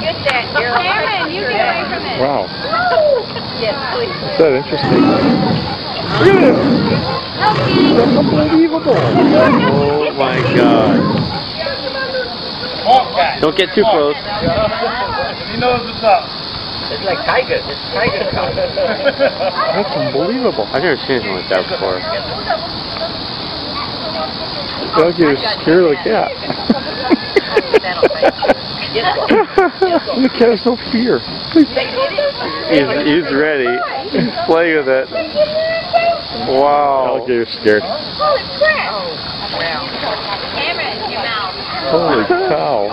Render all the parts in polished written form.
Get that, Cameron, you get away from it. Wow. Yes, please. Is that interesting? Look at this! That's unbelievable! Oh my god. Don't get too close. He knows what's up. It's like tigers. It's tiger cow. That's unbelievable. I've never seen anything like that before. The alligator scared the cat. The cat has no fear. He's ready. He's playing with it. Wow. Alligator's scared. Holy crap! Cameron, your mouth. Holy cow.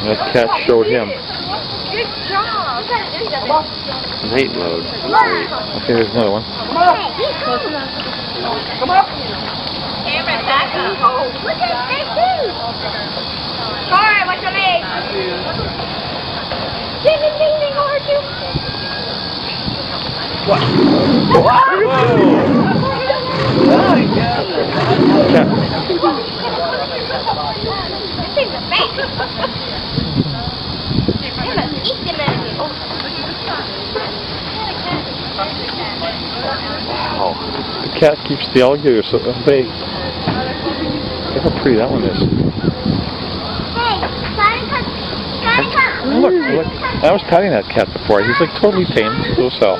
That cat showed him. Good job. Night mode. Great. Okay, there's another one. Come up. Cameron, back up. Look at that too. Sorry, what's your name? Ding ding ding ding, Archie. What? This thing's a fake. They must eat them out of you. Wow. The cat keeps the alligator so at bay. Look how pretty that one is. Look, look. I was patting that cat before. He's like totally tame. Docile.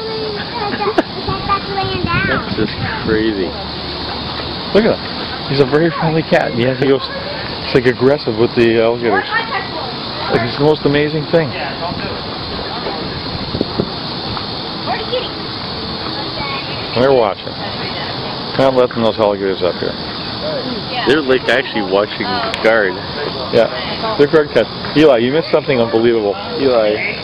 That's just crazy. Look at him. He's a very friendly cat. Yeah, he goes. He's like aggressive with the alligators. Like it's the most amazing thing. They're watching. Not letting those alligators up here. They're like actually watching the guard. Yeah, they're guard cats. Eli, you missed something unbelievable. Eli.